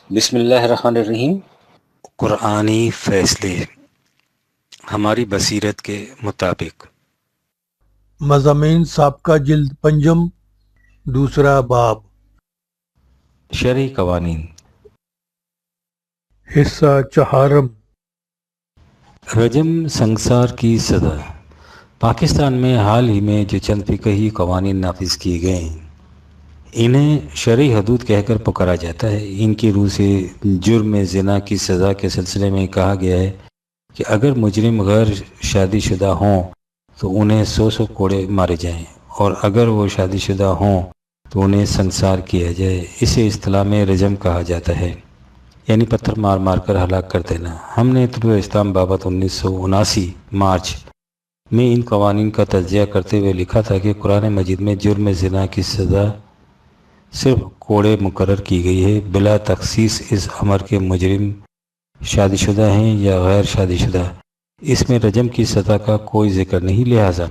بسم اللہ الرحمن الرحیم۔ قرآنی فیصلے ہماری بصیرت کے مطابق۔ مضامین سابقہ جلد پنجم، دوسرا باب، شرعی قوانین۔ حصہ چہارم۔ رجم سنگسار کی سزا۔ پاکستان میں حال ہی میں جو چند فقہی قوانین نافذ کیے گئے ہیں انہیں شرعی حدود کہہ کر پکارا جاتا ہے۔ ان کی روح سے جرم زنا کی سزا کے سلسلے میں کہا گیا ہے کہ اگر مجرم غیر شادی شدہ ہوں تو انہیں 100 کوڑے مارے جائیں، اور اگر وہ شادی شدہ ہوں تو انہیں سنگسار کیا جائے۔ اسے اصطلاح میں رجم کہا جاتا ہے، یعنی پتھر مار مار کر ہلاک کر دینا۔ ہم نے طلوع اسلام بابت 1979 مارچ میں ان قوانین کا تجزیہ کرتے ہوئے لکھا تھا کہ قرآن مجید میں جرم زنا کی سزا صرف کوڑے مقرر کی گئی ہے، بلا تخصیص اس امر کے مجرم شادی شدہ ہیں یا غیر شادی شدہ۔ اس میں رجم کی سزا کا کوئی ذکر نہیں، لہٰذا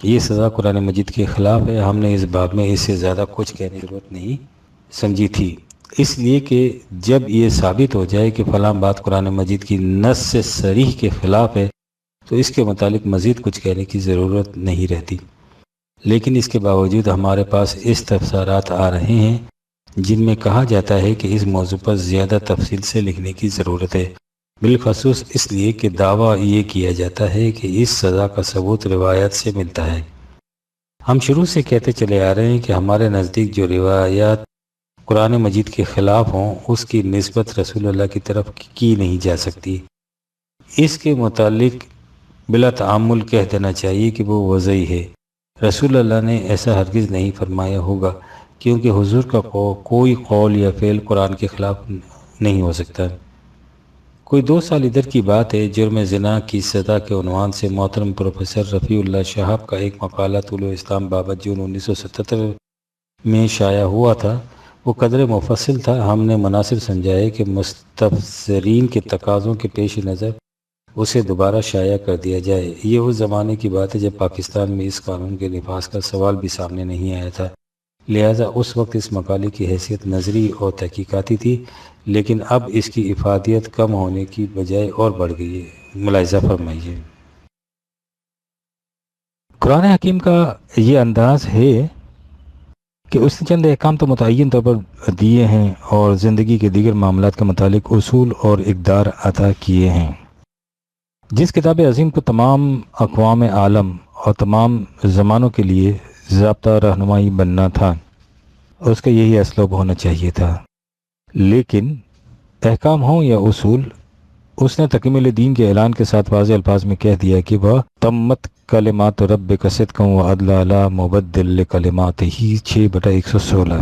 یہ سزا قرآن مجید کے خلاف ہے۔ ہم نے اس باب میں اس سے زیادہ کچھ کہنے کی ضرورت نہیں سمجھی تھی، اس لیے کہ جب یہ ثابت ہو جائے کہ فلاں بات قرآن مجید کی نص سے صریح کے خلاف ہے تو اس کے متعلق مزید کچھ کہنے کی ضرورت نہیں رہتی، لیکن اس کے باوجود ہمارے پاس استفسارات آ رہے ہیں جن میں کہا جاتا ہے کہ اس موضوع پر زیادہ تفصیل سے لکھنے کی ضرورت ہے، بالخصوص اس لیے کہ دعویٰ یہ کیا جاتا ہے کہ اس سزا کا ثبوت روایات سے ملتا ہے۔ ہم شروع سے کہتے چلے آ رہے ہیں کہ ہمارے نزدیک جو روایات قرآن مجید کے خلاف ہوں اس کی نسبت رسول اللہ کی طرف کی نہیں جا سکتی۔ اس کے متعلق بلا تعامل کہہ دینا چاہیے کہ وہ وضعی ہے۔ رسول اللہ نے ایسا ہرگز نہیں فرمایا ہوگا، کیونکہ حضور کا کوئی قول یا فعل قرآن کے خلاف نہیں ہو سکتا۔ کوئی 2 سال ادھر کی بات ہے، جرم زنا کی سزا کے عنوان سے محترم پروفیسر رفیع اللہ شہاب کا ایک مقالہ طلوع اسلام بابت جون 1977 میں شائع ہوا تھا۔ وہ قدر مفصل تھا۔ ہم نے مناسب سمجھا ہے کہ مستفسرین کے تقاضوں کے پیش نظر اسے دوبارہ شائع کر دیا جائے۔ یہ اس زمانے کی بات ہے جب پاکستان میں اس قانون کے نفاذ کا سوال بھی سامنے نہیں آیا تھا، لہٰذا اس وقت اس مقالے کی حیثیت نظری اور تحقیقاتی تھی، لیکن اب اس کی افادیت کم ہونے کی بجائے اور بڑھ گئی ہے۔ ملاحظہ فرمائیے۔ قرآن حکیم کا یہ انداز ہے کہ اس نے چند احکام تو متعین طور پر دیے ہیں اور زندگی کے دیگر معاملات کے متعلق اصول اور اقدار عطا کیے ہیں۔ جس کتاب عظیم کو تمام اقوام عالم اور تمام زمانوں کے لیے ضابطہ رہنمائی بننا تھا، اس کا یہی اسلوب ہونا چاہیے تھا، لیکن احکام ہوں یا اصول، اس نے تکمیل دین کے اعلان کے ساتھ واضح الفاظ میں کہہ دیا کہ وہ تمت کلمات ربک صدقا وعدلا لا مبدل لکلماتہ 6/116۔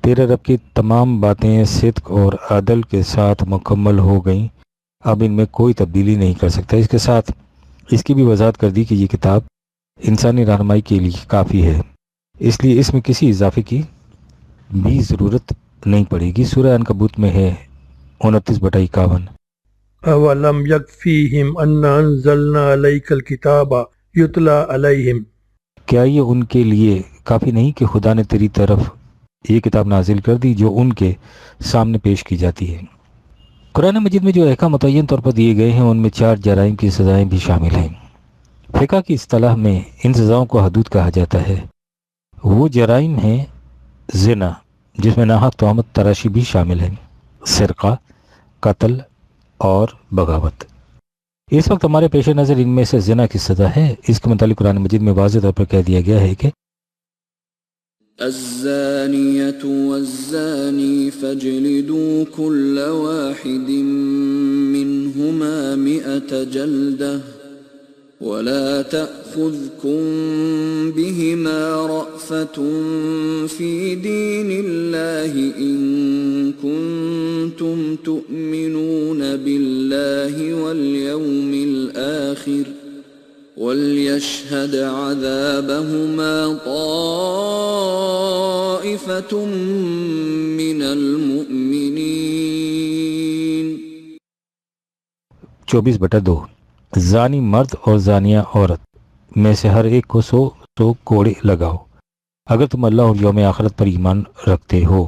تیرے رب کی تمام باتیں صدق اور عدل کے ساتھ مکمل ہو گئیں، اب ان میں کوئی تبدیلی نہیں کر سکتا۔ اس کے ساتھ اس کی بھی وضاحت کر دی کہ یہ کتاب انسانی رہنمائی کے لیے کافی ہے، اس لیے اس میں کسی اضافے کی بھی ضرورت نہیں پڑے گی۔ سورہ عنکبوت میں ہے 29/51۔ اولم یکفیہم انا انزلنا علیک الکتاب یتلی علیہم۔ کیا یہ ان کے لیے کافی نہیں کہ خدا نے تیری طرف یہ کتاب نازل کر دی جو ان کے سامنے پیش کی جاتی ہے؟ قرآن مجید میں جو احکام متعین طور پر دیے گئے ہیں ان میں 4 جرائم کی سزائیں بھی شامل ہیں۔ فقہ کی اصطلاح میں ان سزاؤں کو حدود کہا جاتا ہے۔ وہ جرائم ہیں زنا، جس میں ناحق تہمت تراشی بھی شامل ہے، سرقہ، قتل اور بغاوت۔ اس وقت ہمارے پیش نظر ان میں سے زنا کی سزا ہے۔ اس کے متعلق قرآن مجید میں واضح طور پر کہہ دیا گیا ہے کہ الزانية والزاني فاجلدوا كل واحد منهما 100 جلدة ولا تأخذكم بهما رأفة في دين الله إن كنتم تؤمنون بالله واليوم الآخر وَلْيَشْهَدْ عَذَابَهُمَا طَائِفَةٌ مِّنَ الْمُؤْمِنِينَ۔ 24/2۔ زانی مرد اور زانیہ عورت میں سے ہر ایک کو 100 کوڑے لگاؤ اگر تم اللہ اور یوم آخرت پر ایمان رکھتے ہو۔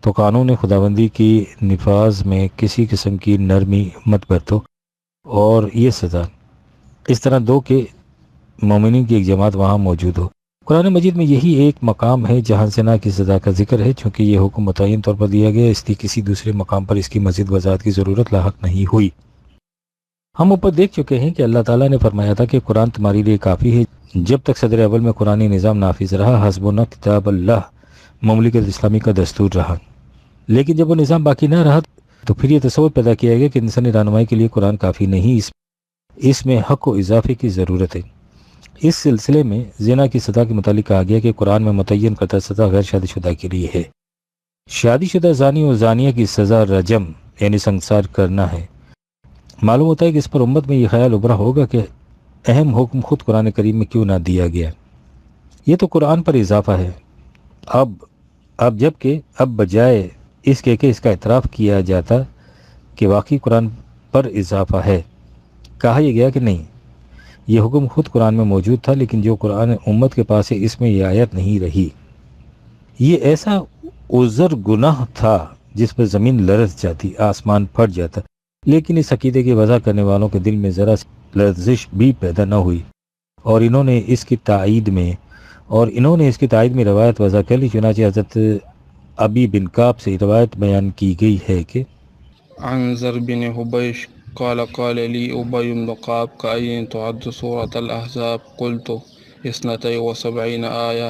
تو قانون خداوندی کی نفاذ میں کسی قسم کی نرمی مت برتو، اور یہ سزا اس طرح دو کہ مومنین کی ایک جماعت وہاں موجود ہو۔ قرآن مجید میں یہی ایک مقام ہے جہاں زنا کی سزا کا ذکر ہے، چونکہ یہ حکم متعین طور پر دیا گیا، اس لیے کسی دوسرے مقام پر اس کی مزید وضاحت کی ضرورت لاحق نہیں ہوئی۔ ہم اوپر دیکھ چکے ہیں کہ اللہ تعالیٰ نے فرمایا تھا کہ قرآن تمہارے لیے کافی ہے۔ جب تک صدر اول میں قرآنی نظام نافذ رہا، حسبنا کتاب اللہ مملکت اسلامی کا دستور رہا، لیکن جب وہ نظام باقی نہ رہا تو پھر یہ تصور پیدا کیا گیا کہ انسانی رہنمائی کے لیے قرآن کافی نہیں، اس میں حق و اضافے کی ضرورت ہے۔ اس سلسلے میں زنا کی سزا کے متعلق کہا گیا کہ قرآن میں متعین کرتا سزا غیر شادی شدہ کے لیے ہے۔ شادی شدہ زانی اور زانیہ کی سزا رجم یعنی سنسار کرنا ہے۔ معلوم ہوتا ہے کہ اس پر امت میں یہ خیال ابھرا ہوگا کہ اہم حکم خود قرآن کریم میں کیوں نہ دیا گیا، یہ تو قرآن پر اضافہ ہے۔ اب جبکہ بجائے اس کے کہ اس کا اعتراف کیا جاتا کہ واقعی قرآن پر اضافہ ہے، کہا یہ گیا کہ نہیں، یہ حکم خود قرآن میں موجود تھا، لیکن جو قرآن امت کے پاس ہے اس میں یہ آیت نہیں رہی۔ یہ ایسا عذر گناہ تھا جس پر زمین لرز جاتی، آسمان پھٹ جاتا، لیکن اس عقیدے کی وضع کرنے والوں کے دل میں ذرا لرزش بھی پیدا نہ ہوئی، اور انہوں نے اس کی تائید میں روایت وضع کر لی۔ چنانچہ حضرت ابی بن کعب سے روایت بیان کی گئی ہے کہ عن زر بن حبیش قال قال لي أبي بن كعب كأي تعد سورة الأحزاب قلت 72 آية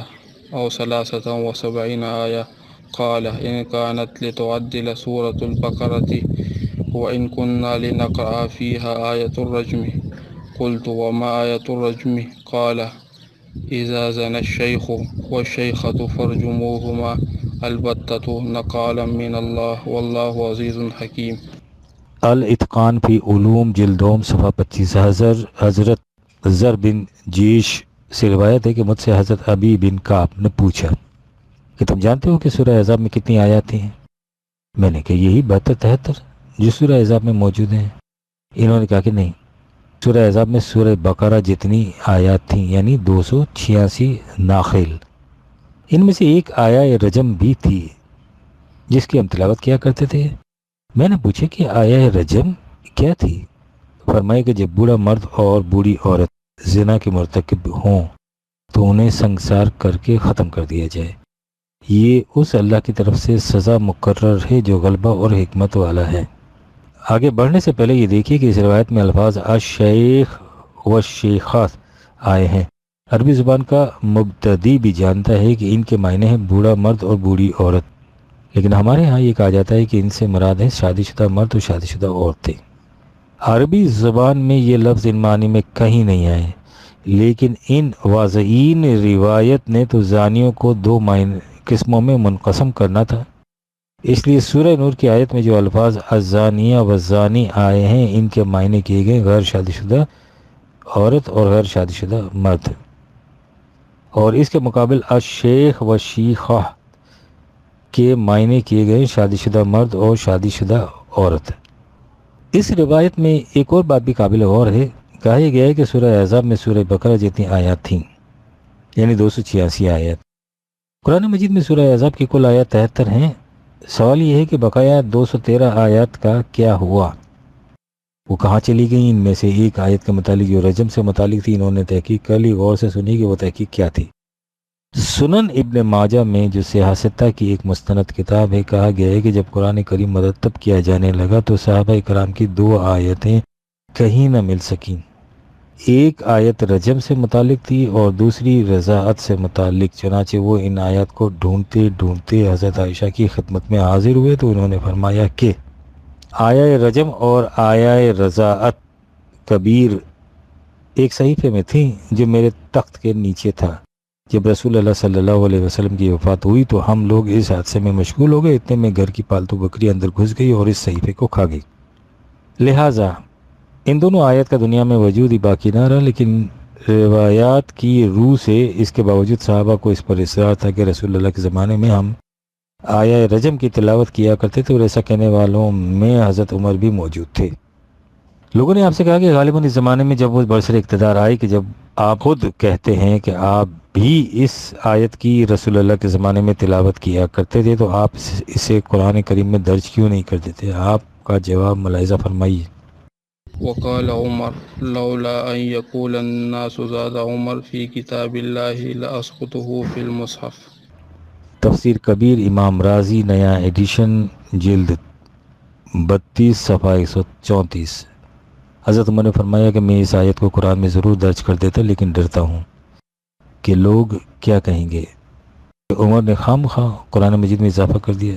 أو 73 آية قال إن كانت لتعدل سورة البقرة وإن كنا لنقرأ فيها آية الرجم قلت وما آية الرجم قال إذا زنى الشيخ والشيخة فارجموهما البتة نقالا من الله والله عزيز حكيم۔ الاتقان فی علوم جلدوم صفحہ 25۔ حضرت زر بن جیش سے روایت ہے کہ مجھ سے حضرت ابی بن کعب نے پوچھا کہ تم جانتے ہو کہ سورہ احزاب میں کتنی آیات ہیں؟ میں نے کہا یہی 72-73 جو سورہ احزاب میں موجود ہیں۔ انہوں نے کہا کہ نہیں، سورہ احزاب میں سورہ بقرہ جتنی آیات تھیں، یعنی 286 ناخل، ان میں سے ایک آیہ رجم بھی تھی جس کی ہم تلاوت کیا کرتے تھے۔ میں نے پوچھا کہ آیہ رجم کیا تھی؟ فرمایا کہ جب بوڑھا مرد اور بوڑھی عورت زنا کے مرتکب ہوں تو انہیں سنگسار کر کے ختم کر دیا جائے۔ یہ اس اللہ کی طرف سے سزا مقرر ہے جو غلبہ اور حکمت والا ہے۔ آگے بڑھنے سے پہلے یہ دیکھیے کہ اس روایت میں الفاظ الشیخ و شیخات آئے ہیں۔ عربی زبان کا مبتدی بھی جانتا ہے کہ ان کے معنی ہیں بوڑھا مرد اور بوڑھی عورت، لیکن ہمارے ہاں یہ کہا جاتا ہے کہ ان سے مراد ہے شادی شدہ مرد اور شادی شدہ عورتیں۔ عربی زبان میں یہ لفظ ان معنی میں کہیں نہیں آئے، لیکن ان واضحین روایت نے تو زانیوں کو 2 قسموں میں منقسم کرنا تھا، اس لیے سورہ نور کی آیت میں جو الفاظ الزانیہ والزانی آئے ہیں ان کے معنی کیے گئے غیر شادی شدہ عورت اور غیر شادی شدہ مرد، اور اس کے مقابل الشیخ و شیخہ کے معنی کیے گئے شادی شدہ مرد اور شادی شدہ عورت۔ اس روایت میں ایک اور بات بھی قابل غور ہے، کہا گیا ہے کہ سورہ احزاب میں سورہ بقرہ جتنی آیات تھیں، یعنی 286 آیات۔ قرآن مجید میں سورہ احزاب کی کل آیات 73 ہیں۔ سوال یہ ہے کہ بقایا 213 آیات کا کیا ہوا؟ وہ کہاں چلی گئیں؟ ان میں سے ایک آیت کے متعلق جو رجم سے متعلق تھی، انہوں نے تحقیق کر لی، غور سے سنی کہ وہ تحقیق کیا تھی۔ سنن ابن ماجہ میں جو سیاستہ کی ایک مستند کتاب ہے، کہا گیا ہے کہ جب قرآن کریم مرتب کیا جانے لگا تو صحابہ کرام کی 2 آیتیں کہیں نہ مل سکیں۔ ایک آیت رجم سے متعلق تھی اور دوسری رضاعت سے متعلق، چنانچہ وہ ان آیات کو ڈھونڈتے ڈھونڈتے حضرت عائشہ کی خدمت میں حاضر ہوئے تو انہوں نے فرمایا کہ آیہ رجم اور آیہ رضاعت کبیر ایک صحیفے میں تھیں جو میرے تخت کے نیچے تھا۔ جب رسول اللہ صلی اللہ علیہ وسلم کی وفات ہوئی تو ہم لوگ اس حادثے میں مشغول ہو گئے، اتنے میں گھر کی پالتو بکری اندر گھس گئی اور اس صحیفے کو کھا گئی۔ لہٰذا ان دونوں آیات کا دنیا میں وجود ہی باقی نہ رہا، لیکن روایات کی روح سے اس کے باوجود صحابہ کو اس پر اصرار تھا کہ رسول اللہ کے زمانے میں ہم آیہ رجم کی تلاوت کیا کرتے تھے، اور ایسا کہنے والوں میں حضرت عمر بھی موجود تھے۔ لوگوں نے آپ سے کہا کہ غالباً اس زمانے میں جب وہ برسر اقتدار آئے کہ جب آپ خود کہتے ہیں کہ آپ بھی اس آیت کی رسول اللہ کے زمانے میں تلاوت کیا کرتے تھے تو آپ اسے قرآن کریم میں درج کیوں نہیں کرتے تھے؟ آپ کا جواب ملاحظہ فرمائیے۔ وقال عمر لولا أن يقول الناس زاد عمر في كتاب الله لأسقطه في المصحف۔ تفسیر کبیر امام رازی نیا ایڈیشن جلد 32 صفحہ 134۔ حضرت عمر نے فرمایا کہ میں اس آیت کو قرآن میں ضرور درج کر دیتا لیکن ڈرتا ہوں کہ لوگ کیا کہیں گے کہ عمر نے خام خواہ قرآن مجید میں اضافہ کر دیا۔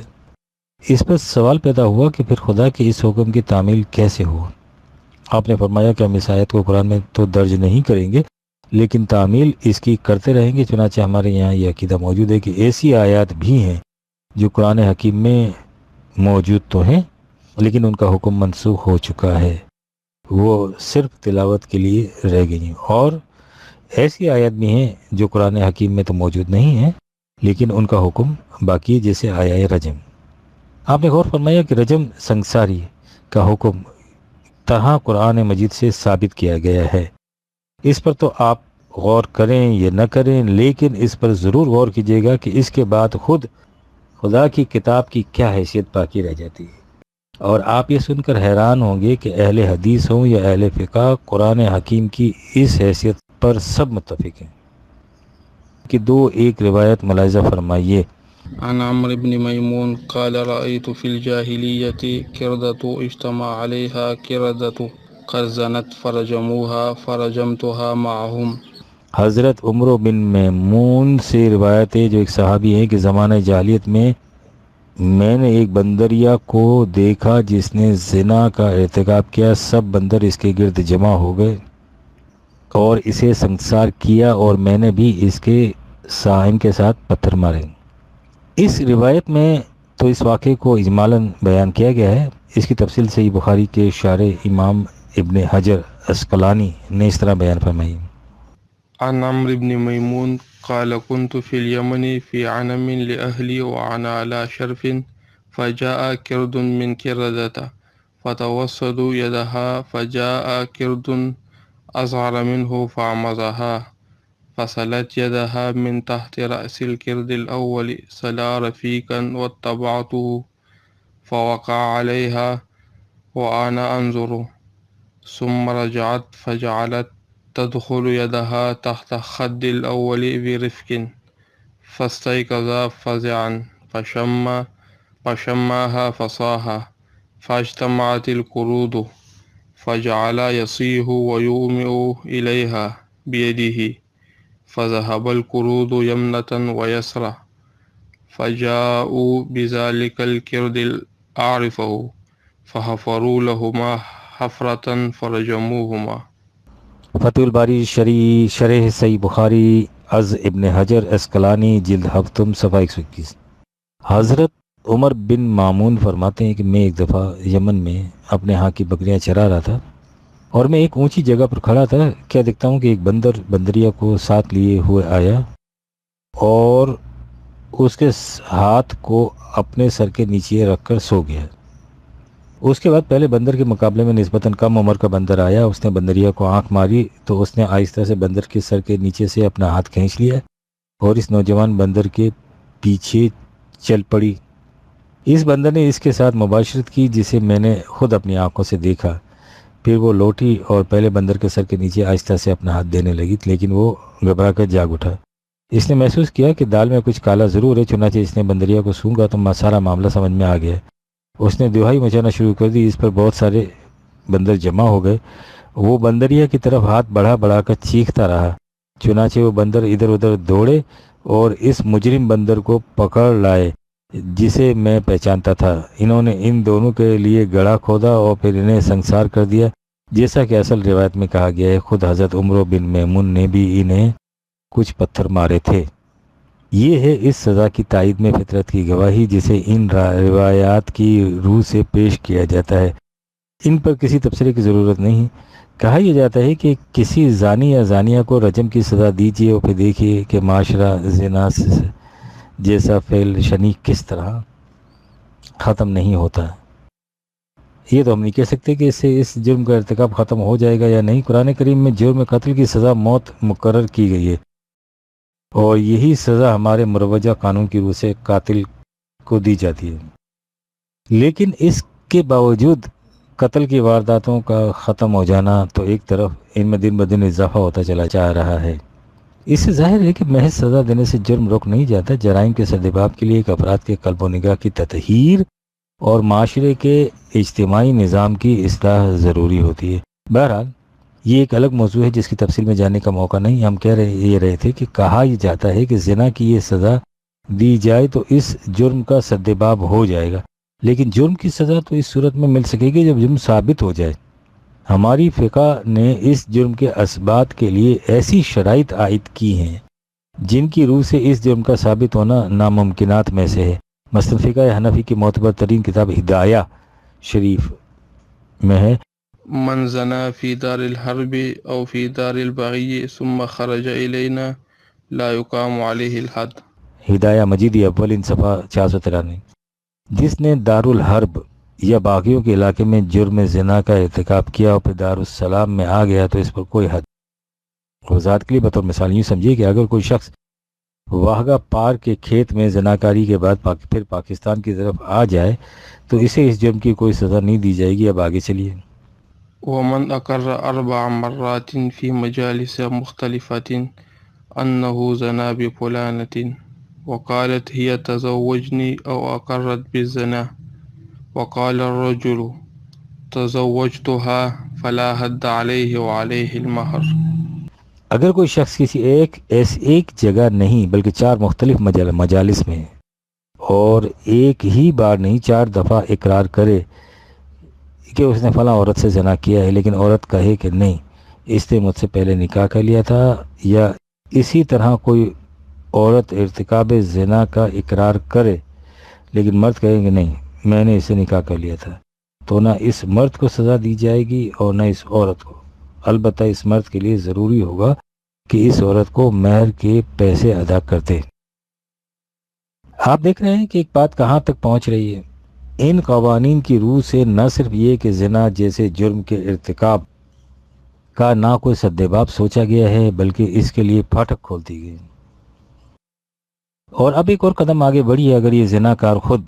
اس پر سوال پیدا ہوا کہ پھر خدا کے اس حکم کی تعمیل کیسے ہو؟ آپ نے فرمایا کہ ہم اس آیت کو قرآن میں تو درج نہیں کریں گے لیکن تعمیل اس کی کرتے رہیں گے، چنانچہ ہمارے یہاں یہ عقیدہ موجود ہے کہ ایسی آیات بھی ہیں جو قرآن حکیم میں موجود تو ہیں لیکن ان کا حکم منسوخ ہو چکا ہے، وہ صرف تلاوت کے لیے رہ گئی ہیں، اور ایسی آیات بھی ہیں جو قرآن حکیم میں تو موجود نہیں ہیں لیکن ان کا حکم باقی ہے، جیسے آیا رجم۔ آپ نے غور فرمایا کہ رجم سنگساری کا حکم طرح قرآن مجید سے ثابت کیا گیا ہے۔ اس پر تو آپ غور کریں یا نہ کریں لیکن اس پر ضرور غور کیجیے گا کہ اس کے بعد خود خدا کی کتاب کی کیا حیثیت باقی رہ جاتی ہے، اور آپ یہ سن کر حیران ہوں گے کہ اہل حدیث ہوں یا اہل فقہ قرآن حکیم کی اس حیثیت پر سب متفق ہیں۔ کہ دو ایک روایت ملاحظہ فرمائیے۔ عن عمرو بن ميمون قال رأيت في الجاهلية كردة اجتمع عليها كردة قد زنت فرجموها فرجمتها معهم۔ حضرت عمرو بن میمون سے روایت ہے جو ایک صحابی ہیں کہ زمانہ جاہلیت میں نے ایک بندریا کو دیکھا جس نے زنا کا ارتکاب کیا، سب بندر اس کے گرد جمع ہو گئے اور اسے سنگسار کیا اور میں نے بھی اس کے صائم کے ساتھ پتھر مارے۔ اس روایت میں تو اس واقعے کو اجمالاً بیان کیا گیا ہے، اس کی تفصیل صحیح بخاری کے شارح امام ابن حجر اسقلانی نے اس طرح بیان فرمائی۔ عن عمرو بن ميمون قال كنت في اليمن في عنم لأهلي وأنا على شرف فجاء كرد من كردة فتوسدوا يدها فجاء كرد أصغر منه فعمزها فسلت يدها من تحت رأس الكرد الأول سلا رفيقا واتبعته فوقع عليها وأنا أنظر ثم رجعت فجعلت تدخل يدها تحت خد الأول برفق فاستيقظ فزعا فشماها فصاها فاجتمعت القرود فجعل يصيح ويومئ إليها بيده فذهب القرود يمنة ويسرى فجاءوا بذلك الكرد أعرفه فحفروا لهما حفرة فرجموهما۔ فتح الباری شرح صحیح بخاری از ابن حجر اسقلانی جلد ہفتم صفحہ 121۔ حضرت عمر بن مامون فرماتے ہیں کہ میں ایک دفعہ یمن میں اپنے ہاں کی بکریاں چرا رہا تھا اور میں ایک اونچی جگہ پر کھڑا تھا، کیا دیکھتا ہوں کہ ایک بندریا کو ساتھ لیے ہوئے آیا اور اس کے ہاتھ کو اپنے سر کے نیچے رکھ کر سو گیا۔ اس کے بعد پہلے بندر کے مقابلے میں نسبتاً کم عمر کا بندر آیا، اس نے بندریا کو آنکھ ماری تو اس نے آہستہ سے بندر کے سر کے نیچے سے اپنا ہاتھ کھینچ لیا اور اس نوجوان بندر کے پیچھے چل پڑی۔ اس بندر نے اس کے ساتھ مباشرت کی جسے میں نے خود اپنی آنکھوں سے دیکھا، پھر وہ لوٹی اور پہلے بندر کے سر کے نیچے آہستہ سے اپنا ہاتھ دینے لگی لیکن وہ گھبرا کر جاگ اٹھا۔ اس نے محسوس کیا کہ دال میں کچھ کالا ضرور ہے، چنانچہ اس نے بندریا کو سونگا تو سارا معاملہ سمجھ میں آ گیا۔ اس نے دہائی مچانا شروع کر دی، اس پر بہت سارے بندر جمع ہو گئے۔ وہ بندریا کی طرف ہاتھ بڑھا کر چیختا رہا، چنانچہ وہ بندر ادھر ادھر دوڑے اور اس مجرم بندر کو پکڑ لائے جسے میں پہچانتا تھا۔ انہوں نے ان دونوں کے لیے گڑھا کھودا اور پھر انہیں سنگسار کر دیا، جیسا کہ اصل روایت میں کہا گیا ہے۔ خود حضرت عمرو بن میمون نے بھی انہیں کچھ پتھر مارے تھے۔ یہ ہے اس سزا کی تائید میں فطرت کی گواہی جسے ان روایات کی روح سے پیش کیا جاتا ہے۔ ان پر کسی تبصرے کی ضرورت نہیں۔ کہا یہ جاتا ہے کہ کسی زانی یا زانیہ کو رجم کی سزا دیجیے اور پھر دیکھیے کہ معاشرہ زنا جیسا فعل شنیع کس طرح ختم نہیں ہوتا۔ یہ تو ہم نہیں کہہ سکتے کہ اس سے اس جرم کا ارتکاب ختم ہو جائے گا یا نہیں۔ قرآن کریم میں جرم قتل کی سزا موت مقرر کی گئی ہے، اور یہی سزا ہمارے مروجہ قانون کی روح سے قاتل کو دی جاتی ہے۔ لیکن اس کے باوجود قتل کی وارداتوں کا ختم ہو جانا تو ایک طرف ان میں دن بدن اضافہ ہوتا چلا جا رہا ہے۔ اس سے ظاہر ہے کہ محض سزا دینے سے جرم رک نہیں جاتا۔ جرائم کے سدباب کے لیے ایک افراد کے قلب و نگاہ کی تطہیر اور معاشرے کے اجتماعی نظام کی اصلاح ضروری ہوتی ہے۔ بہرحال یہ ایک الگ موضوع ہے جس کی تفصیل میں جاننے کا موقع نہیں۔ ہم کہہ رہے تھے کہ کہا یہ جاتا ہے کہ زنا کی یہ سزا دی جائے تو اس جرم کا سدباب ہو جائے گا، لیکن جرم کی سزا تو اس صورت میں مل سکے گی جب جرم ثابت ہو جائے۔ ہماری فقہ نے اس جرم کے اسبات کے لیے ایسی شرائط عائد کی ہیں جن کی روح سے اس جرم کا ثابت ہونا ناممکنات میں سے ہے۔ مثلا فقہ حنفی کی معتبر ترین کتاب ہدایہ شریف میں ہے، من زنا فی دار الحرب او فی دار البغی ثم خرج الینا لا یقام علیہ الحد۔ ہدایہ مجیدی اولین صفحہ 493۔ جس نے دار الحرب یا باغیوں کے علاقے میں جرم زنا کا ارتکاب کیا اور پھر دار السلام میں آ گیا تو اس پر کوئی حد۔ وضاحت کے لیے بطور مثال یوں سمجھیے کہ اگر کوئی شخص واہگہ پار کے کھیت میں زناکاری کے بعد پھر پاکستان کی طرف آ جائے تو اسے اس جرم کی کوئی سزا نہیں دی جائے گی۔ اب آگے چلیے۔ ومن اقر 4 مرات فی مجالس مختلفۃ انه زنا بفلانۃ وقالت هي تزوجني او اقرت بالزنا وقال الرجل تزوجتها فلا حد عليه وعليه المہر۔ اگر کوئی شخص کسی ایک جگہ نہیں بلکہ 4 مختلف مجالس میں اور ایک ہی بار نہیں 4 دفعہ اقرار کرے کہ اس نے فلاں عورت سے زنا کیا ہے، لیکن عورت کہے کہ نہیں اس نے مجھ سے پہلے نکاح کر لیا تھا، یا اسی طرح کوئی عورت ارتکاب زنا کا اقرار کرے لیکن مرد کہے کہ نہیں میں نے اسے نکاح کر لیا تھا، تو نہ اس مرد کو سزا دی جائے گی اور نہ اس عورت کو۔ البتہ اس مرد کے لیے ضروری ہوگا کہ اس عورت کو مہر کے پیسے ادا کرتے۔ آپ دیکھ رہے ہیں کہ ایک بات کہاں تک پہنچ رہی ہے۔ ان قوانین کی روح سے نہ صرف یہ کہ زنا جیسے جرم کے ارتکاب کا نہ کوئی سدباب سوچا گیا ہے بلکہ اس کے لیے پھاٹک کھول دی گئی۔ اور اب ایک اور قدم آگے بڑھی ہے۔ اگر یہ زنا کار خود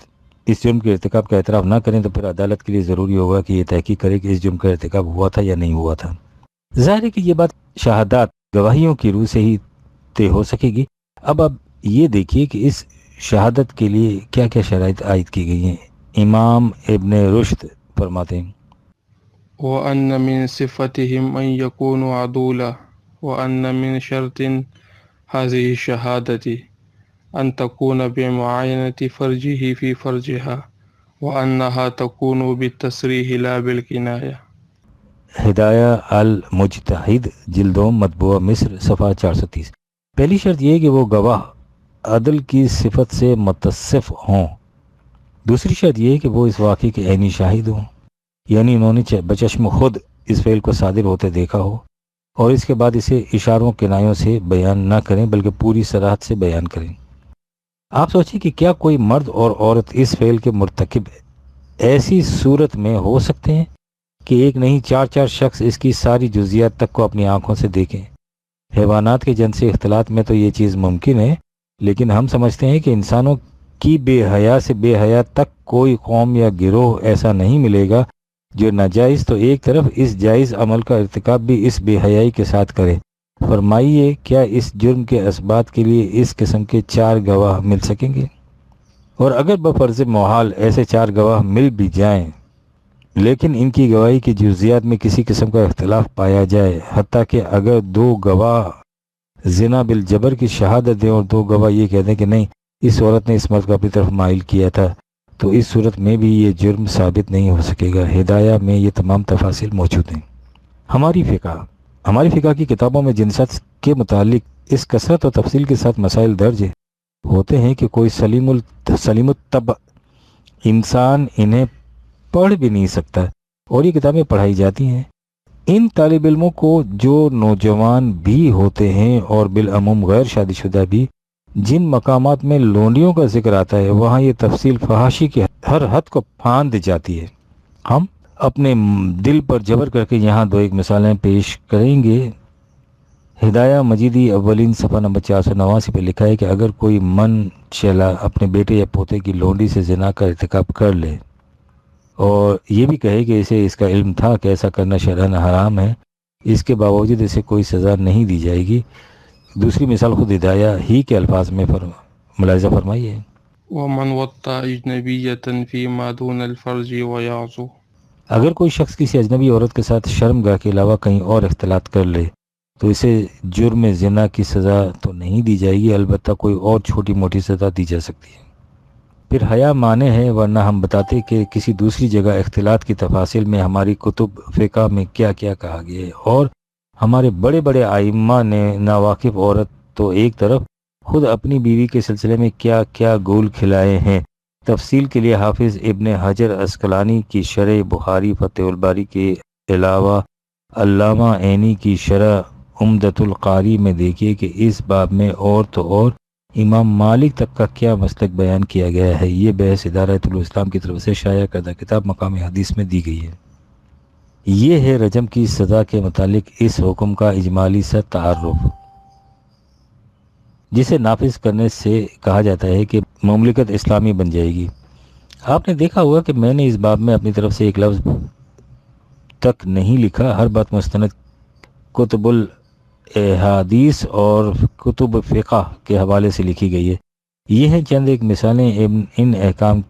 اس جرم کے ارتکاب کا اعتراف نہ کریں تو پھر عدالت کے لیے ضروری ہوگا کہ یہ تحقیق کرے کہ اس جرم کا ارتکاب ہوا تھا یا نہیں ہوا تھا۔ ظاہر ہے کہ یہ بات شہادات گواہیوں کی روح سے ہی طے ہو سکے گی۔ اب یہ دیکھیے کہ اس شہادت کے لیے کیا کیا شرائط عائد کی گئی ہیں۔ امام ابن رشد فرماتے ہیں وَأَنَّ مِن صِفَتِهِمْ أَن يَكُونُوا عَدُولًا وَأَنَّ مِن شَرْطٍ هَذِهِ الشَّهَادَةِ أَن تَكُونَ بِمُعَايَنَةِ فَرْجِهِ فِي فَرْجِهَا وَأَنَّهَا تَكُونُ بِالتَّصْرِيحِ لَا بِالْكِنَايَةِ۔ ہدایہ المجتہد جلدوم مطبوعہ مصر صفحہ 430۔ پہلی شرط یہ کہ وہ گواہ عدل کی صفت سے متصف ہوں۔ دوسری شرط یہ کہ وہ اس واقعے کے عینی شاہد ہوں، یعنی انہوں نے بچشم خود اس فعل کو صادر ہوتے دیکھا ہو، اور اس کے بعد اسے اشاروں کنایوں سے بیان نہ کریں بلکہ پوری صراحت سے بیان کریں۔ آپ سوچیں کہ کیا کوئی مرد اور عورت اس فعل کے مرتکب ایسی صورت میں ہو سکتے ہیں کہ ایک نہیں 4 شخص اس کی ساری جزیات تک کو اپنی آنکھوں سے دیکھیں۔ حیوانات کے جنسی اختلاط میں تو یہ چیز ممکن ہے، لیکن ہم سمجھتے ہیں کہ انسانوں کی بے حیا سے بے حیا تک کوئی قوم یا گروہ ایسا نہیں ملے گا جو ناجائز تو ایک طرف اس جائز عمل کا ارتکاب بھی اس بے حیائی کے ساتھ کرے۔ فرمائیے کیا اس جرم کے اسبات کے لیے اس قسم کے 4 گواہ مل سکیں گے؟ اور اگر بفرض محال ایسے 4 گواہ مل بھی جائیں لیکن ان کی گواہی کی جزیات میں کسی قسم کا اختلاف پایا جائے، حتیٰ کہ اگر 2 گواہ زنا بالجبر کی شہادت دیں اور 2 گواہ یہ کہہ دیں کہ نہیں اس عورت نے اس مرد کو اپنی طرف مائل کیا تھا، تو اس صورت میں بھی یہ جرم ثابت نہیں ہو سکے گا۔ ہدایہ میں یہ تمام تفاصیل موجود ہیں۔ ہماری فقہ کی کتابوں میں جنسیت کے متعلق اس کثرت و تفصیل کے ساتھ مسائل درج ہوتے ہیں کہ کوئی سلیم الطبع انسان انہیں پڑھ بھی نہیں سکتا، اور یہ کتابیں پڑھائی جاتی ہیں۔ ان طالب علموں کو جو نوجوان بھی ہوتے ہیں اور بالعموم غیر شادی شدہ بھی، جن مقامات میں لونڈیوں کا ذکر آتا ہے وہاں یہ تفصیل فحاشی کی ہر حد کو پھاند جاتی ہے۔ ہم اپنے دل پر جبر کر کے یہاں دو ایک مثالیں پیش کریں گے۔ ہدایہ مجیدی اولین صفحہ نمبر 489 پہ لکھا ہے کہ اگر کوئی من چلا اپنے بیٹے یا پوتے کی لونڈی سے زنا کا ارتکاب کر لے اور یہ بھی کہے کہ اسے اس کا علم تھا کہ ایسا کرنا شرعاً حرام ہے، اس کے باوجود اسے کوئی سزا نہیں دی جائے گی۔ دوسری مثال خود ہدایہ ہی کے الفاظ میں ملاحظہ فرمائیے۔ ومن وطأ أجنبية فيما دون الفرج ويعصو، اگر کوئی شخص کسی اجنبی عورت کے ساتھ شرم گاہ کے علاوہ کہیں اور اختلاط کر لے تو اسے جرم زنا کی سزا تو نہیں دی جائے گی، البتہ کوئی اور چھوٹی موٹی سزا دی جا سکتی ہے۔ پھر حیا مانے ہے، ورنہ ہم بتاتے کہ کسی دوسری جگہ اختلاط کی تفاصیل میں ہماری کتب فقہ میں کیا کیا کہا گیا ہے، اور ہمارے بڑے بڑے ائمہ نے ناواقف عورت تو ایک طرف خود اپنی بیوی کے سلسلے میں کیا کیا گول کھلائے ہیں۔ تفصیل کے لیے حافظ ابن حجر عسقلانی کی شرح بخاری فتح الباری کے علاوہ علامہ عینی کی شرح عمدۃ القاری میں دیکھیے کہ اس باب میں اور تو اور امام مالک تک کا کیا مسلک بیان کیا گیا ہے۔ یہ بحث ادارۃ الاسلام کی طرف سے شائع کردہ کتاب مقام حدیث میں دی گئی ہے۔ یہ ہے رجم کی سزا کے متعلق اس حکم کا اجمالی سا تعارف، جسے نافذ کرنے سے کہا جاتا ہے کہ مملکت اسلامی بن جائے گی۔ آپ نے دیکھا ہوگا کہ میں نے اس باب میں اپنی طرف سے ایک لفظ تک نہیں لکھا، ہر بات مستند کتب الحدیث اور کتب فقہ کے حوالے سے لکھی گئی ہے۔ یہ ہیں چند ایک مثالیں ان احکام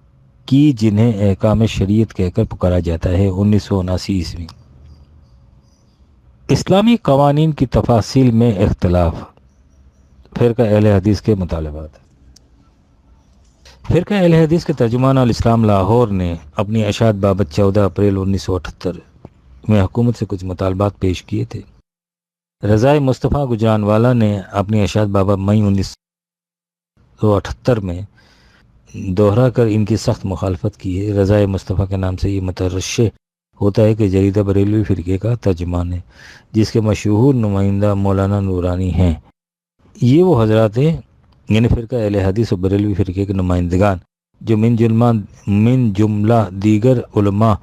کی جنہیں احکام شریعت کہہ کر پکارا جاتا ہے۔ 1979 عیسوی اسلامی قوانین کی تفاصیل میں اختلاف، فرقہ اہل حدیث کے مطالبات۔ فرقہ اہل حدیث کے ترجمان الاسلام لاہور نے اپنی اشاعت بابت 14 اپریل 1978 میں حکومت سے کچھ مطالبات پیش کیے تھے۔ رضائے مصطفیٰ گجرانوالا نے اپنی اشاعت بابت مئی 1978 میں دوہرا کر ان کی سخت مخالفت کی ہے۔ رضائے مصطفیٰ کے نام سے یہ مترشح ہوتا ہے کہ جریدہ بریلوی فرقے کا ترجمان ہے، جس کے مشہور نمائندہ مولانا نورانی ہیں۔ یہ وہ حضرات ہیں، یعنی فرقہ اہل حدیث و بریلوی فرقے کے نمائندگان، جو من جملہ دیگر علماء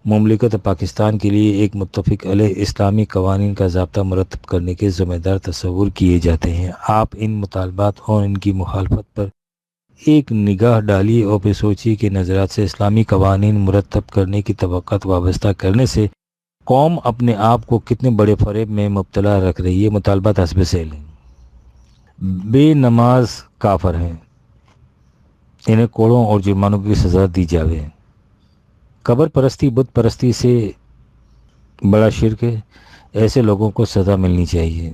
مملکت پاکستان کے لیے ایک متفق علیہ اسلامی قوانین کا ضابطہ مرتب کرنے کے ذمہ دار تصور کیے جاتے ہیں۔ آپ ان مطالبات اور ان کی مخالفت پر ایک نگاہ ڈالیے اور پھر سوچیے کہ نظرات سے اسلامی قوانین مرتب کرنے کی توقعات وابستہ کرنے سے قوم اپنے آپ کو کتنے بڑے فریب میں مبتلا رکھ رہی ہے۔ مطالبات حسب سیل ہیں۔ بے نماز کافر ہیں، انہیں کوڑوں اور جرمانوں کی سزا دی جاوے۔ قبر پرستی بت پرستی سے بڑا شرک ہے، ایسے لوگوں کو سزا ملنی چاہیے۔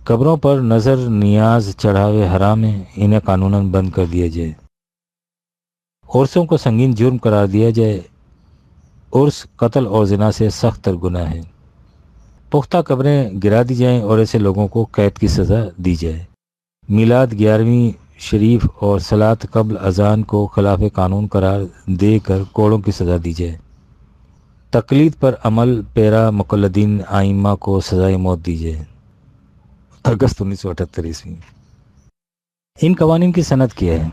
قبروں پر نظر نیاز چڑھاوے حرام ہیں، انہیں قانوناً بند کر دیا جائے۔ عرسوں کو سنگین جرم قرار دیا جائے، عرس قتل اور زنا سے سخت تر گناہ ہے۔ پختہ قبریں گرا دی جائیں اور ایسے لوگوں کو قید کی سزا دی جائے۔ میلاد 11ویں شریف اور صلاۃ قبل اذان کو خلاف قانون قرار دے کر کوڑوں کی سزا دی جائے۔ تقلید پر عمل پیرا مقلدین ائمہ کو سزائے موت دی جائے۔ اگست 1978 عیسوی۔ ان قوانین کی سند کیا ہے؟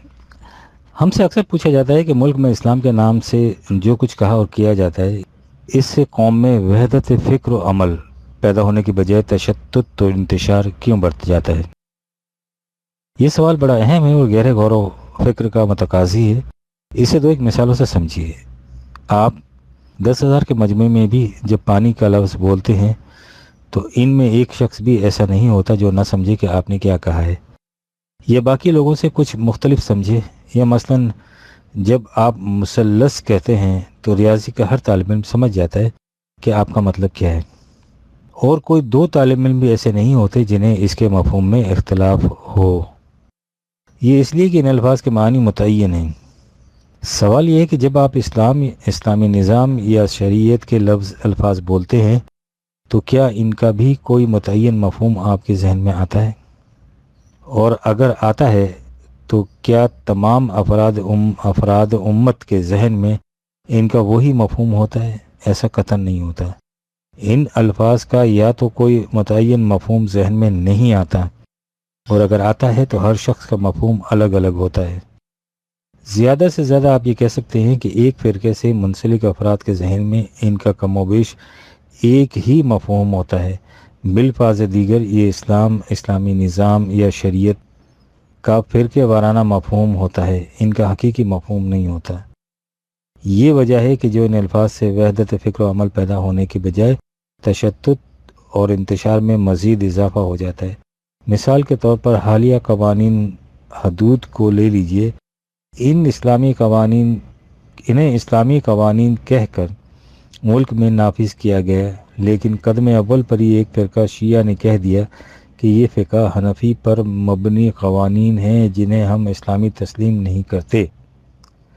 ہم سے اکثر پوچھا جاتا ہے کہ ملک میں اسلام کے نام سے جو کچھ کہا اور کیا جاتا ہے، اس سے قوم میں وحدت فکر و عمل پیدا ہونے کی بجائے تشتت و انتشار کیوں بڑھتا جاتا ہے؟ یہ سوال بڑا اہم ہے اور گہرے غور و فکر کا متقاضی ہے۔ اسے دو ایک مثالوں سے سمجھیے۔ آپ 10,000 کے مجمع میں بھی جب پانی کا لفظ بولتے ہیں تو ان میں ایک شخص بھی ایسا نہیں ہوتا جو نہ سمجھے کہ آپ نے کیا کہا ہے، یا باقی لوگوں سے کچھ مختلف سمجھے۔ یا مثلاً جب آپ مثلث کہتے ہیں تو ریاضی کا ہر طالب علم سمجھ جاتا ہے کہ آپ کا مطلب کیا ہے، اور کوئی 2 طالب علم بھی ایسے نہیں ہوتے جنہیں اس کے مفہوم میں اختلاف ہو۔ یہ اس لیے کہ ان الفاظ کے معنی متعین ہیں۔ سوال یہ ہے کہ جب آپ اسلامی نظام یا شریعت کے لفظ الفاظ بولتے ہیں تو کیا ان کا بھی کوئی متعین مفہوم آپ کے ذہن میں آتا ہے؟ اور اگر آتا ہے تو کیا تمام افراد امت کے ذہن میں ان کا وہی مفہوم ہوتا ہے؟ ایسا قطعاً نہیں ہوتا۔ ان الفاظ کا یا تو کوئی متعین مفہوم ذہن میں نہیں آتا، اور اگر آتا ہے تو ہر شخص کا مفہوم الگ الگ ہوتا ہے۔ زیادہ سے زیادہ آپ یہ کہہ سکتے ہیں کہ ایک فرقے سے منسلک افراد کے ذہن میں ان کا کم و بیش ایک ہی مفہوم ہوتا ہے، بالفاظ دیگر یہ اسلام، اسلامی نظام یا شریعت کا فرقے وارانہ مفہوم ہوتا ہے، ان کا حقیقی مفہوم نہیں ہوتا۔ یہ وجہ ہے کہ جو ان الفاظ سے وحدت فکر و عمل پیدا ہونے کی بجائے تشتت اور انتشار میں مزید اضافہ ہو جاتا ہے۔ مثال کے طور پر حالیہ قوانین حدود کو لے لیجئے، انہیں اسلامی قوانین کہہ کر ملک میں نافذ کیا گیا، لیکن قدم اول پر ہی ایک فرقہ شیعہ نے کہہ دیا کہ یہ فقہ حنفی پر مبنی قوانین ہیں جنہیں ہم اسلامی تسلیم نہیں کرتے۔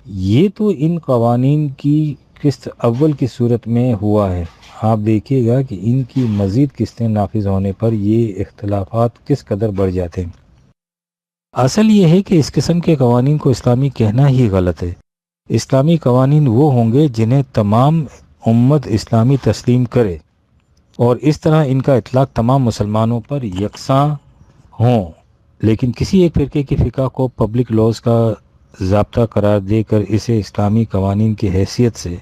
یہ تو ان قوانین کی قسط اول کی صورت میں ہوا ہے، آپ دیکھیے گا کہ ان کی مزید قسطیں نافذ ہونے پر یہ اختلافات کس قدر بڑھ جاتے ہیں۔ اصل یہ ہے کہ اس قسم کے قوانین کو اسلامی کہنا ہی غلط ہے۔ اسلامی قوانین وہ ہوں گے جنہیں تمام امت اسلامی تسلیم کرے، اور اس طرح ان کا اطلاق تمام مسلمانوں پر یکساں ہوں، لیکن کسی ایک فرقے کی فقہ کو پبلک لاز کا ضابطہ قرار دے کر اسے اسلامی قوانین کی حیثیت سے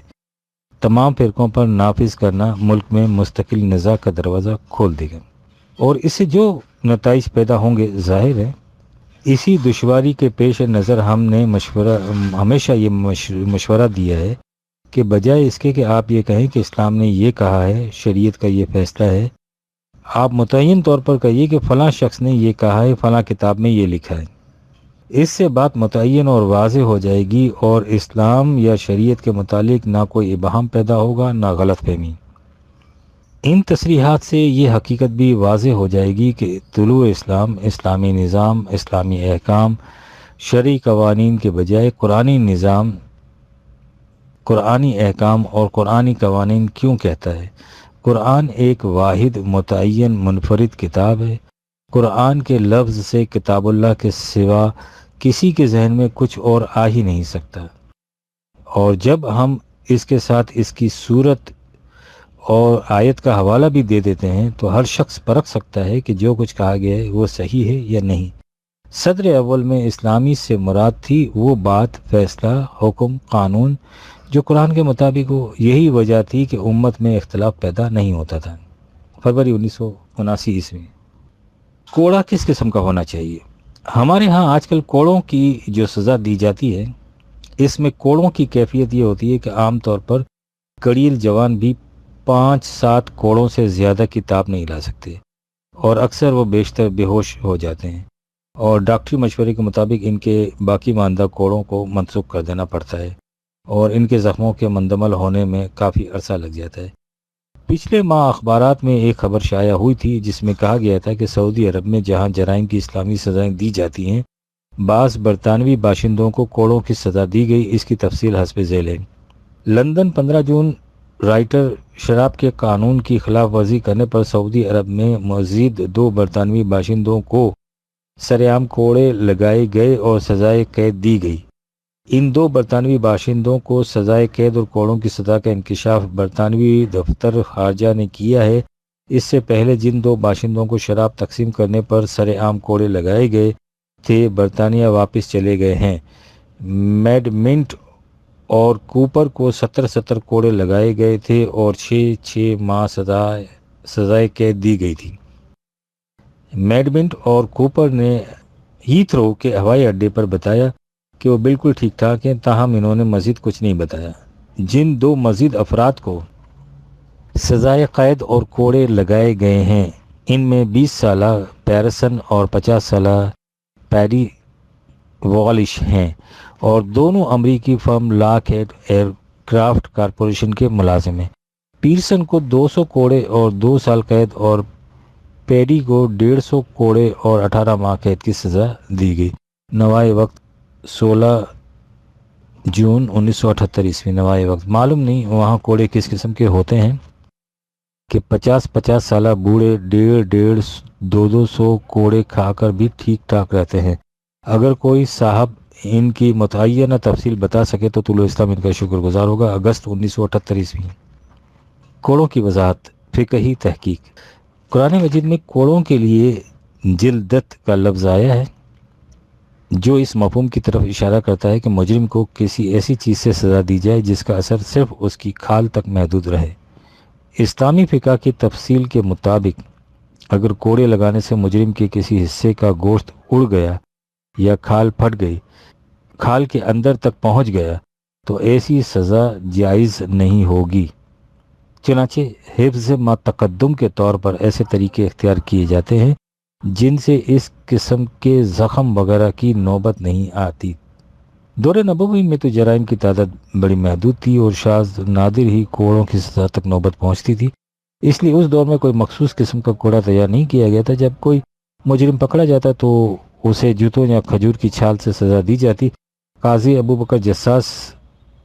تمام فرقوں پر نافذ کرنا ملک میں مستقل نزاع کا دروازہ کھول دے گا، اور اس سے جو نتائج پیدا ہوں گے ظاہر ہے۔ اسی دشواری کے پیش نظر ہم نے ہمیشہ یہ مشورہ دیا ہے کہ بجائے اس کے کہ آپ یہ کہیں کہ اسلام نے یہ کہا ہے، شریعت کا یہ فیصلہ ہے، آپ متعین طور پر کہیے کہ فلاں شخص نے یہ کہا ہے، فلاں کتاب میں یہ لکھا ہے۔ اس سے بات متعین اور واضح ہو جائے گی، اور اسلام یا شریعت کے متعلق نہ کوئی ابہام پیدا ہوگا نہ غلط فہمی۔ ان تصریحات سے یہ حقیقت بھی واضح ہو جائے گی کہ طلوع اسلام، اسلامی نظام، اسلامی احکام، شرعی قوانین کے بجائے قرآنی نظام، قرآنی احکام اور قرآنی قوانین کیوں کہتا ہے۔ قرآن ایک واحد متعین منفرد کتاب ہے۔ قرآن کے لفظ سے کتاب اللہ کے سوا کسی کے ذہن میں کچھ اور آ ہی نہیں سکتا، اور جب ہم اس کے ساتھ اس کی صورت اور آیت کا حوالہ بھی دے دیتے ہیں تو ہر شخص پرکھ سکتا ہے کہ جو کچھ کہا گیا ہے وہ صحیح ہے یا نہیں۔ صدر اول میں اسلامی سے مراد تھی وہ بات، فیصلہ، حکم، قانون جو قرآن کے مطابق ہو۔ یہی وجہ تھی کہ امت میں اختلاف پیدا نہیں ہوتا تھا۔ فروری 1979 ء۔ کوڑا کس قسم کا ہونا چاہیے؟ ہمارے ہاں آج کل کوڑوں کی جو سزا دی جاتی ہے، اس میں کوڑوں کی کیفیت یہ ہوتی ہے کہ عام طور پر کڑیل جوان بھی 5-7 کوڑوں سے زیادہ کی تاب نہیں لا سکتے، اور اکثر وہ بیشتر بے ہوش ہو جاتے ہیں، اور ڈاکٹری مشورے کے مطابق ان کے باقی ماندہ کوڑوں کو منسوخ کر دینا پڑتا ہے، اور ان کے زخموں کے مندمل ہونے میں کافی عرصہ لگ جاتا ہے۔ پچھلے ماہ اخبارات میں ایک خبر شائع ہوئی تھی جس میں کہا گیا تھا کہ سعودی عرب میں جہاں جرائم کی اسلامی سزائیں دی جاتی ہیں، بعض برطانوی باشندوں کو کوڑوں کی سزا دی گئی۔ اس کی تفصیل حسب ذیل ہے۔ لندن 15 جون۔ رائٹر شراب کے قانون کی خلاف ورزی کرنے پر سعودی عرب میں مزید 2 برطانوی باشندوں کو سرعام کوڑے لگائے گئے اور سزائے قید دی گئی۔ ان 2 برطانوی باشندوں کو سزائے قید اور کوڑوں کی سزا کا انکشاف برطانوی دفتر خارجہ نے کیا ہے۔ اس سے پہلے جن 2 باشندوں کو شراب تقسیم کرنے پر سرعام کوڑے لگائے گئے تھے سرطانیہ واپس چلے گئے ہیں۔ میڈ منٹ اور کوپر کو 70 کوڑے لگائے گئے تھے اور 6 ماہ سزائے قید دی گئی تھی۔ میڈ منٹ اور کوپر نے ہیتھرو کے ہوائی اڈے پر بتایا کہ وہ بالکل ٹھیک ٹھاک ہیں، تاہم انہوں نے مزید کچھ نہیں بتایا۔ جن 2 مزید افراد کو سزائے قید اور کوڑے لگائے گئے ہیں، ان میں 20 سالہ پیرسن اور 50 سالہ پیری والش ہیں، اور دونوں امریکی firm Lockheed aircraft corporation کے ملازم ہیں۔ پیرسن کو 200 کوڑے اور 2 سال قید اور پیری کو 150 کوڑے اور 18 ماہ قید کی سزا دی گئی۔ نوائے وقت 16 جون 1978 ء۔ نوائے وقت معلوم نہیں وہاں کوڑے کس قسم کے ہوتے ہیں کہ 50 سالہ بوڑھے 150-200 کوڑے کھا کر بھی ٹھیک ٹھاک رہتے ہیں۔ اگر کوئی صاحب ان کی متعینہ تفصیل بتا سکے تو طلوع اسلام ان کا شکر گزار ہوگا۔ اگست 1978 ء۔ کوڑوں کی وضاحت، فقہی تحقیق۔ قرآن مجید میں کوڑوں کے لیے جلدت کا لفظ آیا ہے۔ جو اس مفہوم کی طرف اشارہ کرتا ہے کہ مجرم کو کسی ایسی چیز سے سزا دی جائے جس کا اثر صرف اس کی کھال تک محدود رہے۔ اسلامی فقہ کی تفصیل کے مطابق اگر کوڑے لگانے سے مجرم کے کسی حصے کا گوشت اڑ گیا یا کھال پھٹ گئی، کھال کے اندر تک پہنچ گیا، تو ایسی سزا جائز نہیں ہوگی۔ چنانچہ حفظ ما تقدم کے طور پر ایسے طریقے اختیار کیے جاتے ہیں جن سے اس قسم کے زخم وغیرہ کی نوبت نہیں آتی۔ دور نبوی میں تو جرائم کی تعداد بڑی محدود تھی اور شاذ نادر ہی کوڑوں کی سزا تک نوبت پہنچتی تھی، اس لیے اس دور میں کوئی مخصوص قسم کا کوڑا تیار نہیں کیا گیا تھا۔ جب کوئی مجرم پکڑا جاتا تو اسے جوتوں یا کھجور کی چھال سے سزا دی جاتی۔ قاضی ابو بکر جساس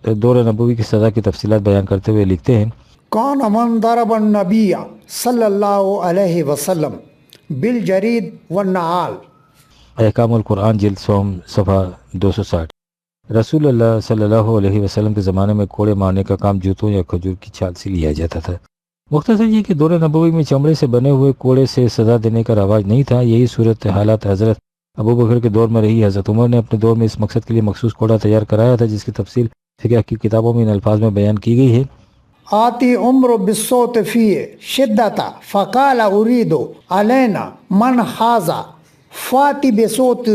دور نبوی کی سزا کی تفصیلات بیان کرتے ہوئے لکھتے ہیں، کون من ضرب النبی صلی اللہ علیہ وسلم بالجرید والنعال۔ احکام القرآن جلد سوم صفحہ 260۔ رسول اللہ صلی اللہ علیہ وسلم کے زمانے میں کوڑے مارنے کا کام جوتوں یا کھجور کی چھال سے لیا جاتا تھا۔ مختصر یہ کہ دور نبوی میں چمڑے سے بنے ہوئے کوڑے سے سزا دینے کا رواج نہیں تھا۔ یہی صورت حالات حضرت ابو بکر کے دور میں رہی۔ حضرت عمر نے اپنے دور میں اس مقصد کے لیے مخصوص کوڑا تیار کرایا تھا جس کی تفصیل فقہ کی کتابوں میں ان الفاظ میں بیان کی گئی ہے، آتی عمر بالصوت فیہ شدتا فقال ارید علینا من حازا فاتی بصوت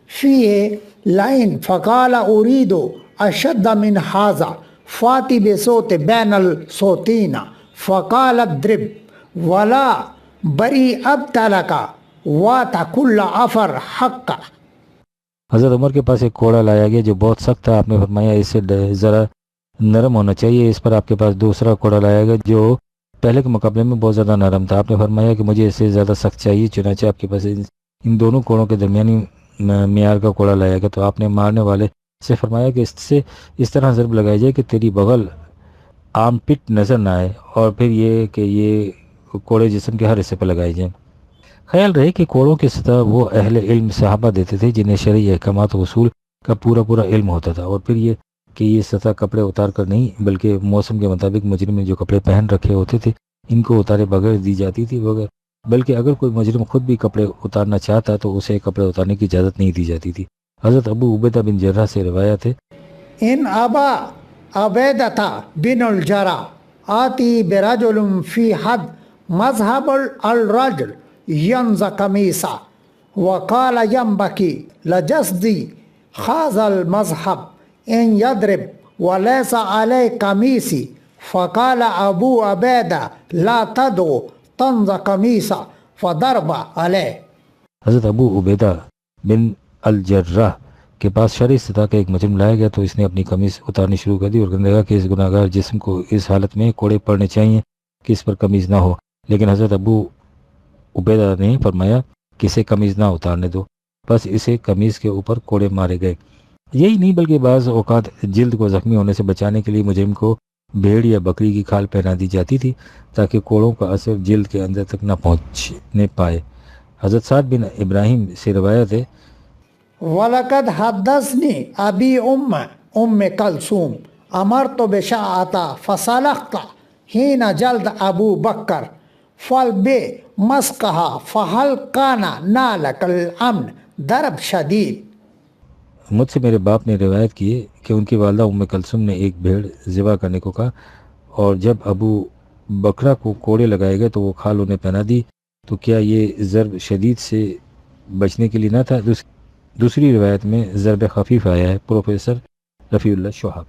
فیہ لائن فقال ارید اشد من حازا فاتی بصوت بین الصوتین فقال اضرب ولا بری ابتلکا واتا کل عفر حق۔ حضرت عمر کے پاس ایک کوڑا لایا گیا جو بہت سخت تھا۔ آپ نے فرمایا اس سے ذرا نرم ہونا چاہیے۔ اس پر آپ کے پاس دوسرا کوڑا لایا گیا جو پہلے کے مقابلے میں بہت زیادہ نرم تھا۔ آپ نے فرمایا کہ مجھے اس سے زیادہ سخت چاہیے، چنانچہ آپ کے پاس ان دونوں کوڑوں کے درمیانی معیار کا کوڑا لایا گیا۔ تو آپ نے مارنے والے سے فرمایا کہ اس سے اس طرح ضرب لگائی جائے کہ تیری بغل عام پٹ نظر نہ آئے، اور پھر یہ کہ یہ کوڑے جسم کے ہر حصے پر لگائے جائیں۔ خیال رہے کہ کوڑوں کی سطح وہ اہل علم صحابہ دیتے تھے جنہیں شرعی احکامات و اصول کا پورا علم ہوتا تھا، اور پھر یہ کہ یہ سطح کپڑے اتار کر نہیں بلکہ موسم کے مطابق مجرم نے جو کپڑے پہن رکھے ہوتے تھے ان کو اتارے بغیر دی جاتی تھی، بلکہ اگر کوئی مجرم خود بھی کپڑے اتارنا چاہتا تو اسے کپڑے اتارنے کی اجازت نہیں دی جاتی تھی۔ حضرت ابو عبیدہ بن جرح سے روایت ہے، ان ابا عبیدہ بن الجرح آتی برجل فی حد مذہب الرجل ینز قمیصا وقال ینبکی لجسدی خاز المذہب ان یضرب ولیس علی قمیصی فقال ابو عبیدہ لا تدعو تنز قمیصا فضرب علیہ۔ حضرت ابو عبیدہ بن الجرح کے پاس شرعی سطح کا ایک مجرم لایا گیا تو اس نے اپنی قمیض اتارنی شروع کر دی اور کہنے لگا کہ اس گناہ گار جسم کو اس حالت میں کوڑے پڑنے چاہیے کہ اس پر قمیض نہ ہو، لیکن حضرت ابو عبیدہ نے فرمایا کہ اسے قمیض نہ اتارنے دو، بس اسے قمیض کے اوپر کوڑے مارے گئے۔ یہی نہیں بلکہ بعض اوقات جلد کو زخمی ہونے سے بچانے کے لیے مجرم کو بھیڑ یا بکری کی کھال پہنا دی جاتی تھی تاکہ کوڑوں کا اثر جلد کے اندر تک نہ پہنچنے پائے۔ حضرت سعد بن ابراہیم سے روایت ہے، وَلَقَدْ حَدَّثْنِي أَبِي أُمِّ كَلْثُومَ أَمَرْتُ بِشَعَّةٍ فَسَلَخْتَ حِينَ جَلْدَ أَبُو بَكْرٍ فَالْبِمَسْكَهَا فَهَلْ كَانَ نَالَكَ الْأَمْنِ ضرب شدید۔ مجھ سے میرے باپ نے روایت کی ہے کہ ان کی والدہ ام کلثوم نے ایک بھیڑ ذبح کرنے کو کہا، اور جب ابو بکرا کو کوڑے لگائے گئے تو وہ کھال انہیں پہنا دی، تو کیا یہ ضرب شدید سے بچنے کے لیے نہ تھا؟ دوسری روایت میں ضرب خفیف آیا ہے۔ پروفیسر رفیع اللہ شہاب۔